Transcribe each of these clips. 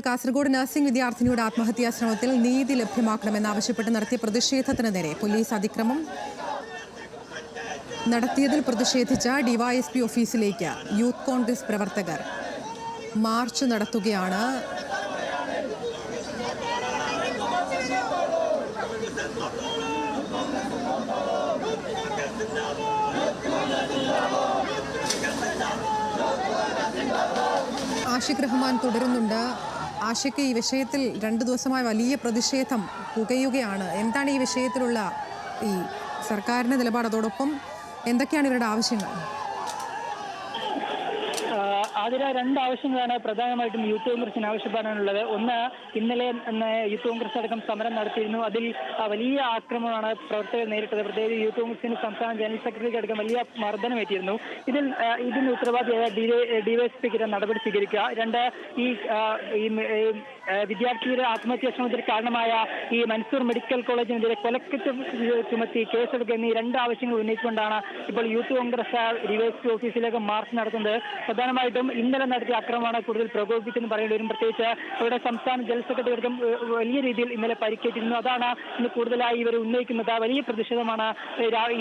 Kasaragod nursing വിദ്യാർത്ഥിനിയുടെ ആത്മഹത്യാ ശ്രമത്തിൽ നീതി ലഭ്യമാക്കണമെന്നാവശ്യപ്പെട്ട് നടത്തിയ പ്രതിഷേധത്തിന് നേരെ പോലീസ് അതിക്രമം നടത്തിയതിൽ പ്രതിഷേധിച്ച ഡിവൈഎസ്പി ഓഫീസിലേക്ക് യൂത്ത് കോൺഗ്രസ് പ്രവർത്തകർ മാർച്ച് നടത്തുകയാണ്. ആഷിഖ് റഹ്മാൻ തുടരുന്നുണ്ട്. ആഷിഖ്, ഈ വിഷയത്തിൽ 2 ദിവസമായി വലിയ പ്രതിഷേധം പുകയുകയാണ്. എന്താണ് ഈ വിഷയത്തിലുള്ള ഈ സർക്കാരിന്റെ നിലപാട്? അതോടൊപ്പം എന്തൊക്കെയാണ് ഇവരുടെ ആവശ്യങ്ങൾ? അതിൽ 2 ആവശ്യങ്ങളാണ് പ്രധാനമായിട്ടും യൂത്ത് കോൺഗ്രസിന് ആവശ്യപ്പെടാനുള്ളത്. ഒന്ന്, ഇന്നലെ യൂത്ത് കോൺഗ്രസ് അടക്കം സമരം നടത്തിയിരുന്നു. അതിൽ വലിയ ആക്രമണമാണ് പ്രവർത്തകർ നേരിട്ടത്. പ്രത്യേകിച്ച് യൂത്ത് കോൺഗ്രസിന് സംസ്ഥാന ജനറൽ സെക്രട്ടറിക്ക് അടക്കം വലിയ മർദ്ദനമേറ്റിരുന്നു. ഇതിന് ഉത്തരവാദിയായ ഡിവൈഎസ്പിക്കെതിരെ നടപടി സ്വീകരിക്കുക. 2, ഈ വിദ്യാർത്ഥിയുടെ ആത്മഹത്യാ ശ്രമത്തിന് കാരണമായ ഈ മൻസൂർ മെഡിക്കൽ കോളേജിനെതിരെ കൊലക്കുറ്റം ചുമത്തി കേസെടുക്കുക എന്നീ 2 ആവശ്യങ്ങൾ ഉന്നയിച്ചുകൊണ്ടാണ് ഇപ്പോൾ യൂത്ത് കോൺഗ്രസ് ഡിവൈഎസ്പി ഓഫീസിലേക്ക് മാർച്ച് നടത്തുന്നത്. പ്രധാനമായിട്ടും ഇന്നലെ നടത്തിയ ആക്രമണമാണ് കൂടുതൽ പ്രകോപിപ്പിച്ചെന്ന് പറയേണ്ടി വരും. പ്രത്യേകിച്ച് ഇവിടെ സംസ്ഥാന ജനറൽ സെക്രട്ടറിക്കും വലിയ രീതിയിൽ ഇന്നലെ പരിക്കേറ്റിരുന്നു. അതാണ് ഇന്ന് കൂടുതലായി ഇവർ ഉന്നയിക്കുന്നത്. വലിയ പ്രതിഷേധമാണ്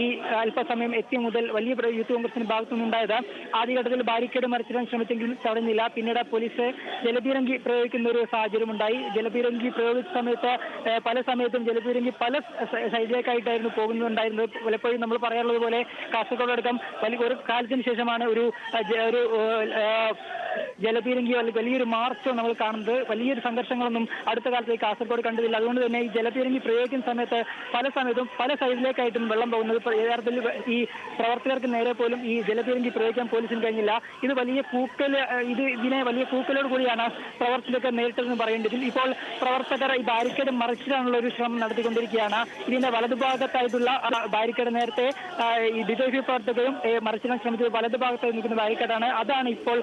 ഈ അല്പസമയം എത്തിയ മുതൽ വലിയ യൂത്ത് കോൺഗ്രസിന്റെ ഭാഗത്തുനിന്നുണ്ടായത്. ആദ്യഘട്ടത്തിൽ ബാരിക്കേഡ് മറിച്ചിടാൻ ശ്രമിച്ചെങ്കിലും തടഞ്ഞില്ല. പിന്നീട് പോലീസ് ജലപീരങ്കി പ്രയോഗിക്കുന്ന ഒരു സാഹചര്യം ഉണ്ടായി. ജലപീരങ്കി പ്രയോഗിച്ച സമയത്ത് പല സമയത്തും ജലപീരങ്കി പല സൈഡിലേക്കായിട്ടായിരുന്നു പോകുന്നുണ്ടായിരുന്നത്. പലപ്പോഴും നമ്മൾ പറയാറുള്ളത് പോലെ കാസർഗോഡടക്കം ഒരു കാലത്തിന് ശേഷമാണ് ഒരു ജലപീരങ്കിയോ അല്ലെങ്കിൽ വലിയൊരു മാർച്ചോ നമ്മൾ കാണുന്നത്. വലിയൊരു സംഘർഷങ്ങളൊന്നും അടുത്ത കാലത്ത് കാസർഗോഡ് കണ്ടതില്ല. അതുകൊണ്ട് തന്നെ ഈ ജലപീരങ്കി പ്രയോഗിക്കുന്ന സമയത്ത് പല സമയത്തും പല സൈഡിലേക്കായിട്ടും വെള്ളം പോകുന്നത്. യഥാർത്ഥത്തിൽ ഈ പ്രവർത്തകർക്ക് നേരെ പോലും ഈ ജലപീരങ്കി പ്രയോഗിക്കാൻ പോലീസിന് കഴിഞ്ഞില്ല. ഇതിനെ വലിയ കൂക്കലോട് കൂടിയാണ് പ്രവർത്തകർക്ക് നേരിട്ടതെന്ന് പറയേണ്ടത്. ഇപ്പോൾ പ്രവർത്തകർ ഈ ബാരിക്കേഡ് മറിച്ചിടാനുള്ള ഒരു ശ്രമം നടത്തിക്കൊണ്ടിരിക്കുകയാണ്. ഇതിന്റെ വലതുഭാഗത്തായിട്ടുള്ള ബാരിക്കേഡ് നേരത്തെ ഈ ഡിവൈഎഫ്ഐ പ്രവർത്തകരും മറിച്ചിടാൻ ശ്രമിച്ചത് വലതുഭാഗത്തായി നിൽക്കുന്ന ബാരിക്കേഡാണ്. അതാണ് ഇപ്പോൾ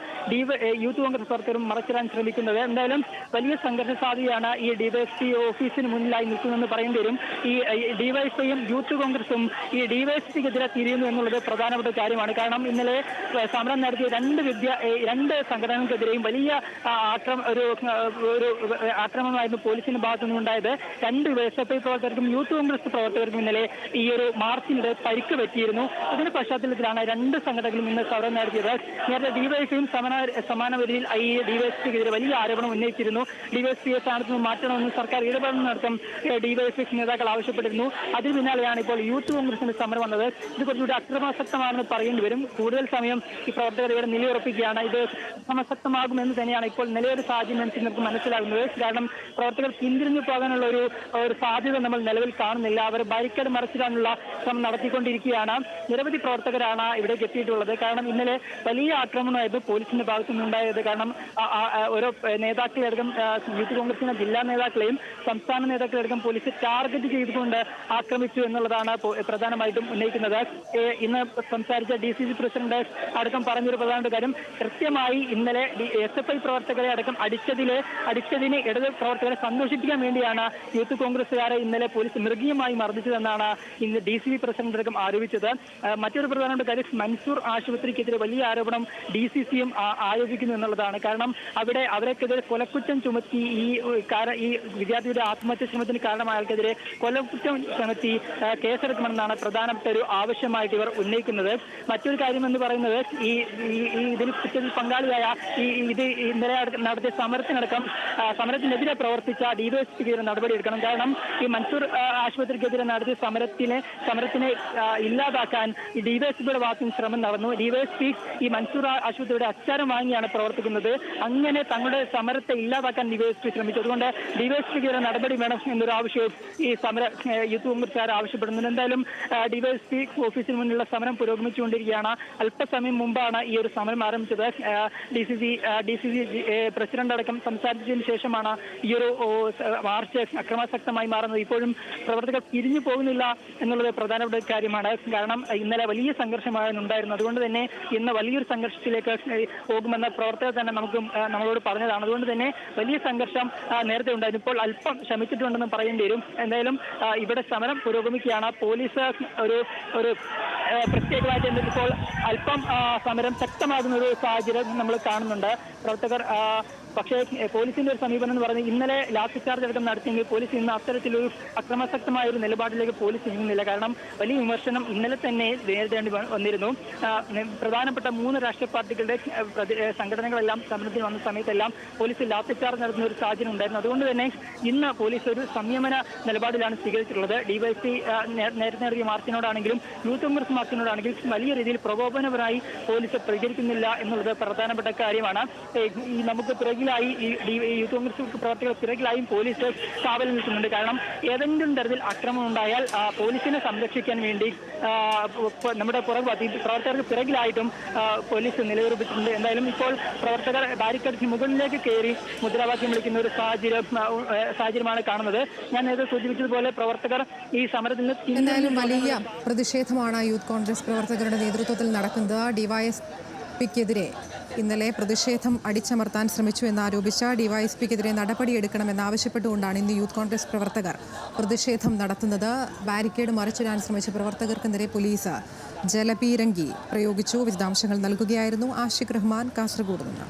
യൂത്ത് കോൺഗ്രസ് പ്രവർത്തകരും മറച്ചിടാൻ ശ്രമിക്കുന്നത്. എന്തായാലും വലിയ സംഘർഷ സാധ്യതയാണ് ഈ ഡിവൈഎസ്പി ഓഫീസിന് മുന്നിലായി നിൽക്കുന്നതെന്ന് പറയേണ്ടി വരും. ഈ ഡിവൈഎഫ്ഐയും യൂത്ത് കോൺഗ്രസും ഈ ഡിവൈഎസ്പിക്കെതിരെ തിരിയുന്നു എന്നുള്ളത് പ്രധാനപ്പെട്ട കാര്യമാണ്. കാരണം ഇന്നലെ സമരം നടത്തിയ 2 സംഘടനകൾക്കെതിരെയും വലിയ ആക്രമണമായിരുന്നു പോലീസിന്റെ ഭാഗത്തു നിന്നുണ്ടായത്. 2 എസ്എഫ്ഐ പ്രവർത്തകർക്കും യൂത്ത് കോൺഗ്രസ് പ്രവർത്തകർക്കും ഇന്നലെ ഈ ഒരു മാർച്ചിനിടെ പരിക്ക് പറ്റിയിരുന്നു. ഇതിന്റെ പശ്ചാത്തലത്തിലാണ് 2 സംഘടനകളും ഇന്ന് സമരം നടത്തിയത്. നേരത്തെ ഡിവൈഎഫ്ഐയും സമാന രീതിയിൽ ഈ ഡിവൈഎസ്പിക്കെതിരെ വലിയ ആരോപണം ഉന്നയിച്ചിരുന്നു. ഡിവൈഎസ്പിയെ സ്ഥാനത്ത് നിന്ന് മാറ്റണമെന്ന് സർക്കാർ ഇടപെടലിനടക്കം ഡിവൈഎഫ്ഐ നേതാക്കൾ ആവശ്യപ്പെട്ടിരുന്നു. അതിന് പിന്നാലെയാണ് ഇപ്പോൾ യൂത്ത് കോൺഗ്രസിന്റെ സമരം വന്നത്. ഇത് കുറച്ചുകൂടി അക്രമാസക്തമാണെന്ന് പറയേണ്ടി വരും. കൂടുതൽ സമയം ഈ പ്രവർത്തകർ ഇവിടെ നിലയുറപ്പിക്കുകയാണ്. ഇത് അക്രമാസക്തമാകുമെന്ന് തന്നെയാണ് ഇപ്പോൾ നിലയൊരു സാഹചര്യം നമുക്ക് മനസ്സിലാകുന്നത്. കാരണം പ്രവർത്തകർ പിന്തിരിഞ്ഞു പോകാനുള്ള ഒരു സാധ്യത നമ്മൾ നിലവിൽ കാണുന്നില്ല. അവർ ബാരിക്കേഡ് മറിച്ചിടാനുള്ള ശ്രമം നടത്തിക്കൊണ്ടിരിക്കുകയാണ്. നിരവധി പ്രവർത്തകരാണ് ഇവിടേക്ക് എത്തിയിട്ടുള്ളത്. കാരണം ഇന്നലെ വലിയ ആക്രമണമായിരുന്നു പോലീസിന്റെ ഭാഗത്തു നിന്നുണ്ടായത്. കാരണം ഓരോ നേതാക്കളെയടക്കം യൂത്ത് കോൺഗ്രസിന്റെ ജില്ലാ നേതാക്കളെയും സംസ്ഥാന നേതാക്കളെയടക്കം പോലീസ് ടാർഗറ്റ് ചെയ്തുകൊണ്ട് ആക്രമിച്ചു എന്നുള്ളതാണ് പ്രധാനമായിട്ടും ഉന്നയിക്കുന്നത്. ഇന്ന് സംസാരിച്ച DCC പ്രസിഡന്റ് അടക്കം പറഞ്ഞൊരു പ്രധാന കാര്യം, കൃത്യമായി ഇന്നലെ എസ്എഫ്ഐ പ്രവർത്തകരെ അടക്കം അടിച്ചതിന് ഇടത് പ്രവർത്തകരെ സന്തോഷിപ്പിക്കാൻ വേണ്ടിയാണ് യൂത്ത് കോൺഗ്രസുകാരെ ഇന്നലെ പോലീസ് മൃഗീയമായി മർദ്ദിച്ചതെന്നാണ് ഇന്ന് DCP പ്രസിഡന്റ് അടക്കം ആരോപിച്ചത്. മറ്റൊരു പ്രധാനപ്പെട്ട കാര്യം, മൻസൂർ ആശുപത്രിക്കെതിരെ വലിയ ആരോപണം DCCയും ആരോപിക്കുന്നു എന്നുള്ളതാണ്. കാരണം അവരെക്കെതിരെ കൊലക്കുറ്റം ചുമത്തി ഈ വിദ്യാർത്ഥിയുടെ ആത്മഹത്യ ശ്രമത്തിന് കാരണമായ ആൾക്കെതിരെ കൊലക്കുറ്റം ചുമത്തി കേസെടുക്കണമെന്നാണ് പ്രധാനപ്പെട്ട ഒരു ആവശ്യമായിട്ട് ഇവർ ഉന്നയിക്കുന്നത്. മറ്റൊരു കാര്യം എന്ന് പറയുന്നത്, ഇതിൽ കുറ്റത്തിൽ പങ്കാളിയായ ഇന്നലെ നടത്തിയ സമരത്തിനെതിരെ പ്രവർത്തിച്ച ഡിവൈഎസ്പിക്കെതിരെ നടപടിയെടുക്കണം. കാരണം ഈ മൻസൂർ ആശുപത്രിക്കെതിരെ നടത്തിയ സമരത്തിനെ ഇല്ലാതാക്കാൻ ഈ ഡിവൈഎസ്പിയുടെ ഭാഗത്തുനിന്ന് ശ്രമം നടന്നു. ഡിവൈഎസ്പി ഈ മൻസൂർ ആശുപത്രിയുടെ അച്ചാരം വാങ്ങിയാണ് പ്രവർത്തിക്കുന്നത്. അങ്ങനെ തങ്ങളുടെ സമരത്തെ ഇല്ലാതാക്കാൻ ഡിവൈഎസ്പി ശ്രമിച്ചു. അതുകൊണ്ട് ഡിവൈഎസ്പിക്കെതിരെ നടപടി വേണം എന്നൊരു ആവശ്യവും ഈ യൂത്ത് കോൺഗ്രസുകാർ ആവശ്യപ്പെടുന്നുണ്ട്. എന്തായാലും ഡിവൈഎസ്പി ഓഫീസിന് മുന്നിലുള്ള സമരം പുരോഗമിച്ചുകൊണ്ടിരിക്കുകയാണ്. അല്പസമയം മുമ്പാണ് ഈ ഒരു സമരം ആരംഭിച്ചത്. DCC പ്രസിഡന്റ് അടക്കം സംസാരിച്ചതിന് ശേഷമാണ് ഈ ഒരു മാർച്ച് അക്രമാസക്തമായി മാറുന്നത്. ഇപ്പോഴും പ്രവർത്തകർ പിരിഞ്ഞു പോകുന്നില്ല എന്നുള്ളത് പ്രധാനപ്പെട്ട കാര്യമാണ്. കാരണം ഇന്നലെ വലിയ സംഘർഷമാണ് ഉണ്ടായിരുന്നത്. അതുകൊണ്ട് തന്നെ ഇന്ന് വലിയൊരു സംഘർഷത്തിലേക്ക് പോകുമെന്ന പ്രവർത്തകർ തന്നെ നമ്മളോട് പറഞ്ഞതാണ്. അതുകൊണ്ട് തന്നെ വലിയ സംഘർഷം നേരത്തെ ഉണ്ടായിരുന്നു. ഇപ്പോൾ അല്പം ശമിച്ചിട്ടുണ്ടെന്ന് പറയേണ്ടി വരും. എന്തായാലും ഇവിടെ സമരം പുരോഗമിക്കുകയാണ്. പോലീസ് ഒരു പ്രത്യേകമായിട്ട് ഇപ്പോൾ അല്പം സമരം ശക്തമാകുന്ന ഒരു സാഹചര്യം നമ്മൾ കാണുന്നുണ്ട്. പ്രവർത്തകർ പക്ഷേ പോലീസിന്റെ ഒരു സമീപനം എന്ന് പറഞ്ഞാൽ ഇന്നലെ ലാത്തി ചാർജ് അടക്കം നടത്തിയെങ്കിൽ പോലീസ് ഇന്ന് അത്തരത്തിലൊരു അക്രമാസക്തമായ ഒരു നിലപാടിലേക്ക് പോലീസ് നീങ്ങുന്നില്ല. കാരണം വലിയ വിമർശനം ഇന്നലെ തന്നെ നേരിടേണ്ടി വന്നിരുന്നു. പ്രധാനപ്പെട്ട 3 രാഷ്ട്രീയ പാർട്ടികളുടെ സംഘടനകളെല്ലാം സമരത്തിന് വന്ന സമയത്തെല്ലാം പോലീസ് ലാത്തി ചാർജ് നടത്തുന്ന ഒരു സാഹചര്യം ഉണ്ടായിരുന്നു. അതുകൊണ്ട് തന്നെ ഇന്ന് പോലീസ് ഒരു സംയമന നിലപാടിലാണ് സ്വീകരിച്ചിട്ടുള്ളത്. ഡിവൈഎസ്പി നേരത്തെ നടത്തിയ മാർച്ചിനോടാണെങ്കിലും യൂത്ത് കോൺഗ്രസ് മാർച്ചിനോടാണെങ്കിലും വലിയ രീതിയിൽ പ്രകോപനപരമായി പോലീസ് പ്രതികരിക്കുന്നില്ല എന്നുള്ളത് പ്രധാനപ്പെട്ട കാര്യമാണ്. ഈ നമുക്ക് പിറകിലായി ഈ യൂത്ത് കോൺഗ്രസ് പ്രവർത്തകർ പിറകിലായും പോലീസ് കാവൽ നിൽക്കുന്നുണ്ട്. കാരണം ഏതെങ്കിലും തരത്തിൽ അക്രമം ഉണ്ടായാൽ പോലീസിനെ സംരക്ഷിക്കാൻ വേണ്ടി നമ്മുടെ പ്രവർത്തകർക്ക് പിറകിലായിട്ടും പോലീസ് നിലയുറപ്പിച്ചിട്ടുണ്ട്. എന്തായാലും ഇപ്പോൾ പ്രവർത്തകർ ബാരിക്കേഡ്സിന് മുകളിലേക്ക് കയറി മുദ്രാവാക്യം വിളിക്കുന്ന ഒരു സാഹചര്യമാണ് കാണുന്നത്. ഞാൻ നേരത്തെ സൂചിപ്പിച്ചതുപോലെ പ്രവർത്തകർ ഈ സമരത്തിൽ എന്തായാലും വലിയ പ്രതിഷേധമാണ് യൂത്ത് കോൺഗ്രസ് പ്രവർത്തകരുടെ നേതൃത്വത്തിൽ നടക്കുന്നത്. ഡിവൈഎസ്പിക്കെതിരെ ഇന്നലെ പ്രതിഷേധം അടിച്ചമർത്താൻ ശ്രമിച്ചു എന്നാരോപിച്ച ഡിവൈഎസ്പിക്കെതിരെ നടപടിയെടുക്കണമെന്നാവശ്യപ്പെട്ടുകൊണ്ടാണ് ഇന്ന് യൂത്ത് കോൺഗ്രസ് പ്രവർത്തകർ പ്രതിഷേധം നടത്തുന്നത്. ബാരിക്കേഡ് മറിച്ചിടാൻ ശ്രമിച്ച പ്രവർത്തകർക്കെതിരെ പോലീസ് ജലപീരങ്കി പ്രയോഗിച്ചു. വിശദാംശങ്ങൾ നൽകുകയായിരുന്നു ആഷിഖ് റഹ്മാൻ കാസർഗോഡ് നിന്ന്.